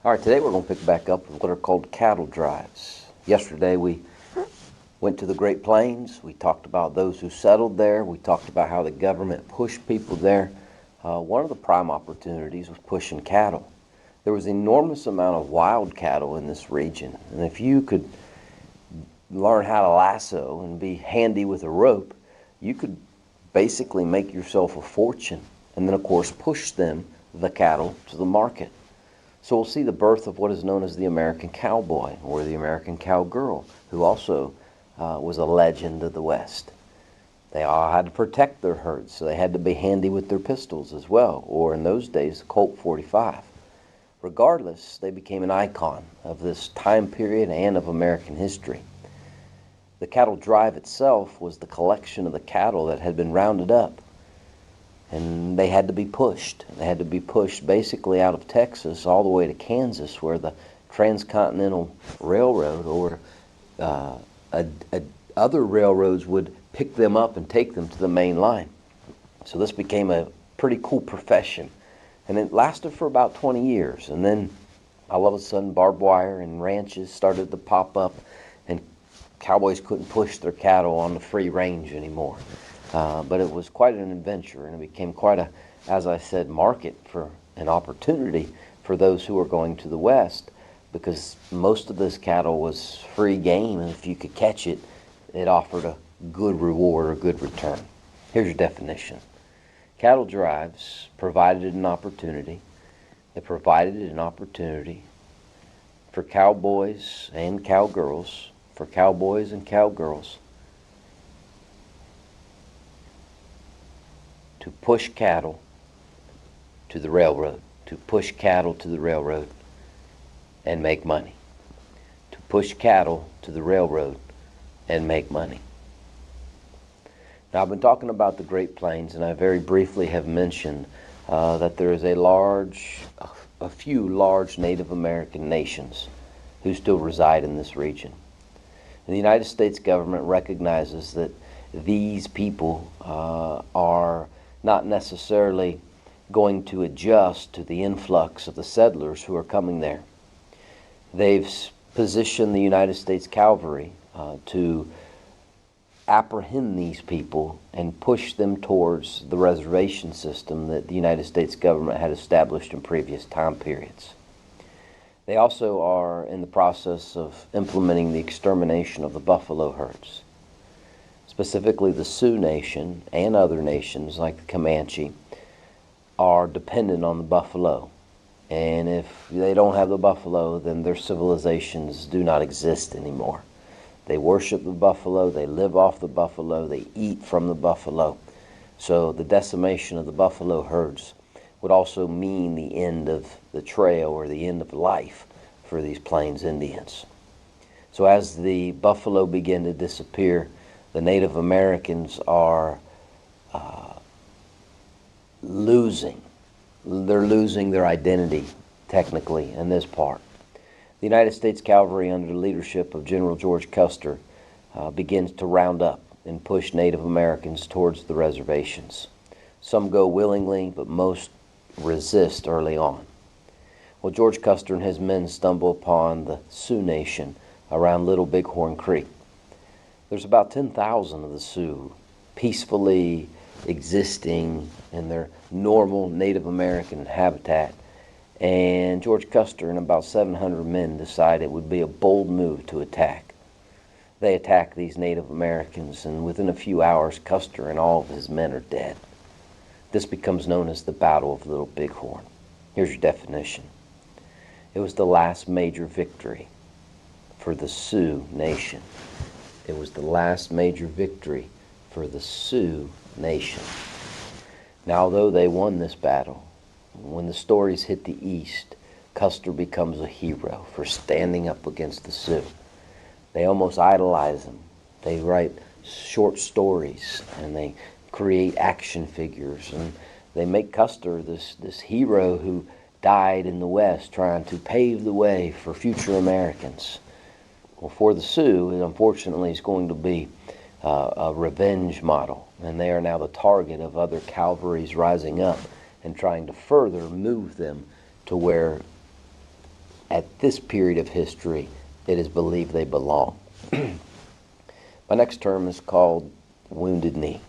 All right, today we're going to pick back up with what are called cattle drives. Yesterday we went to the Great Plains. We talked about those who settled there. We talked about how the government pushed people there. One of the prime opportunities was pushing cattle. There was an enormous amount of wild cattle in this region, and if you could learn how to lasso and be handy with a rope, you could basically make yourself a fortune, and then of course push the cattle, to the market. So we'll see the birth of what is known as the American cowboy or the American cowgirl, who also was a legend of the West. They all had to protect their herds, so they had to be handy with their pistols as well, or in those days, Colt 45. Regardless, they became an icon of this time period and of American history. The cattle drive itself was the collection of the cattle that had been rounded up, and they had to be pushed. They had to be pushed basically out of Texas all the way to Kansas, where the Transcontinental Railroad or other railroads would pick them up and take them to the main line. So this became a pretty cool profession, and it lasted for about 20 years. And then all of a sudden, barbed wire and ranches started to pop up, and cowboys couldn't push their cattle on the free range anymore. But it was quite an adventure, and it became quite a, as I said, market for an opportunity for those who were going to the West, because most of this cattle was free game, and if you could catch it, it offered a good reward or good return. Here's your definition. Cattle drives provided an opportunity. They provided an opportunity for cowboys and cowgirls, to push cattle to the railroad, and make money. To push cattle to the railroad and make money. Now, I've been talking about the Great Plains, and I very briefly have mentioned that there is a few large Native American nations who still reside in this region. And the United States government recognizes that these people are not necessarily going to adjust to the influx of the settlers who are coming there. They've positioned the United States Cavalry to apprehend these people and push them towards the reservation system that the United States government had established in previous time periods. They also are in the process of implementing the extermination of the buffalo herds. Specifically, the Sioux Nation and other nations like the Comanche are dependent on the buffalo. And if they don't have the buffalo, then their civilizations do not exist anymore. They worship the buffalo, they live off the buffalo, they eat from the buffalo. So the decimation of the buffalo herds would also mean the end of the trail or the end of life for these Plains Indians. So as the buffalo begin to disappear, the Native Americans are losing their identity, technically, in this part. The United States Cavalry, under the leadership of General George Custer, begins to round up and push Native Americans towards the reservations. Some go willingly, but most resist early on. Well, George Custer and his men stumble upon the Sioux Nation around Little Bighorn Creek. There's about 10,000 of the Sioux peacefully existing in their normal Native American habitat, and George Custer and about 700 men decide it would be a bold move to attack. They attack these Native Americans, and within a few hours, Custer and all of his men are dead. This becomes known as the Battle of Little Bighorn. Here's your definition. It was the last major victory for the Sioux Nation. It was the last major victory for the Sioux Nation. Now, although they won this battle, when the stories hit the East, Custer becomes a hero for standing up against the Sioux. They almost idolize him. They write short stories, and they create action figures, and they make Custer this hero who died in the West trying to pave the way for future Americans. Well, for the Sioux, it unfortunately is going to be a revenge model, and they are now the target of other cavalries rising up and trying to further move them to where at this period of history, it is believed they belong. My next term is called Wounded Knee.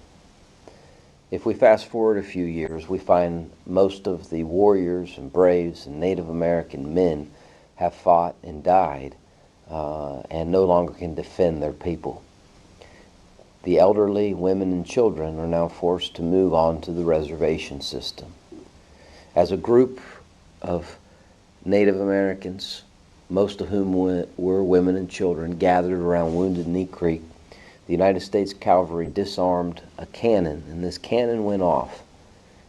If we fast forward a few years, we find most of the warriors and braves and Native American men have fought and died and no longer can defend their people. The elderly, women, and children are now forced to move on to the reservation system. As a group of Native Americans, most of whom were women and children, gathered around Wounded Knee Creek, the United States Cavalry disarmed a cannon, and this cannon went off.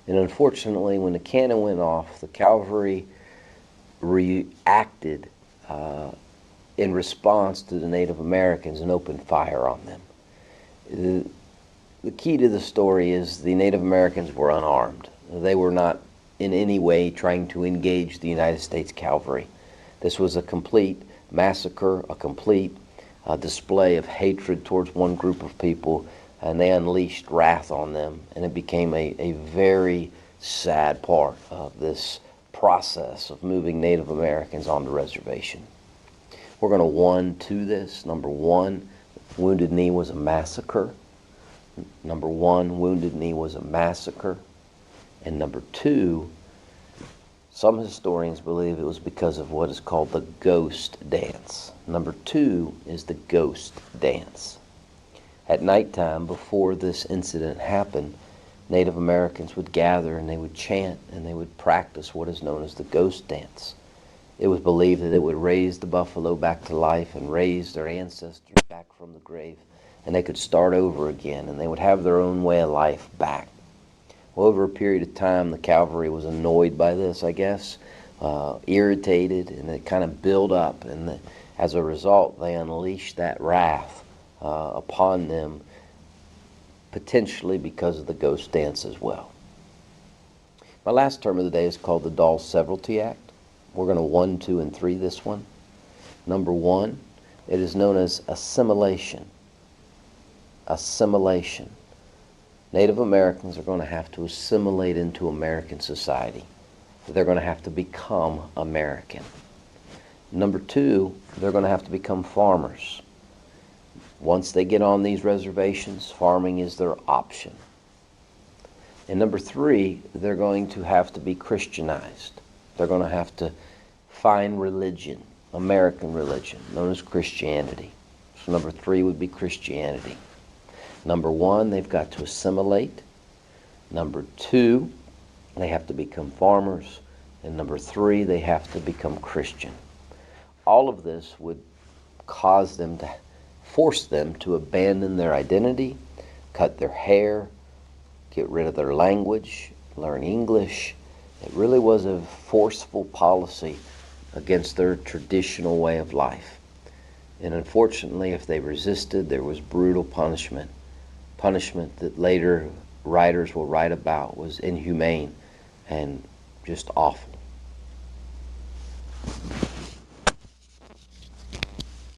And unfortunately, when the cannon went off, the cavalry reacted in response to the Native Americans and opened fire on them. The key to the story is the Native Americans were unarmed. They were not in any way trying to engage the United States Cavalry. This was a complete massacre, a complete display of hatred towards one group of people, and they unleashed wrath on them, and it became a very sad part of this process of moving Native Americans on the reservation. We're going to 1-2 this. Number one, Wounded Knee was a massacre. Number one, Wounded Knee was a massacre. And number two, some historians believe it was because of what is called the ghost dance. Number two is the ghost dance. At nighttime, before this incident happened, Native Americans would gather and they would chant and they would practice what is known as the ghost dance. It was believed that it would raise the buffalo back to life and raise their ancestors back from the grave, and they could start over again and they would have their own way of life back. Well, over a period of time, the cavalry was annoyed by this, I guess, irritated, and it kind of built up. And as a result, they unleashed that wrath upon them, potentially because of the ghost dance as well. My last term of the day is called the Dawes Severalty Act. We're going to 1, 2, and 3 this one. Number one, it is known as assimilation. Assimilation. Native Americans are going to have to assimilate into American society. They're going to have to become American. Number two, they're going to have to become farmers. Once they get on these reservations, farming is their option. And number three, they're going to have to be Christianized. They're going to have to find religion, American religion, known as Christianity. So number three would be Christianity. Number one, they've got to assimilate. Number two, they have to become farmers. And number three, they have to become Christian. All of this would cause them to force them to abandon their identity, cut their hair, get rid of their language, learn English. It really was a forceful policy against their traditional way of life. And unfortunately, if they resisted, there was brutal punishment. Punishment that later writers will write about was inhumane and just awful.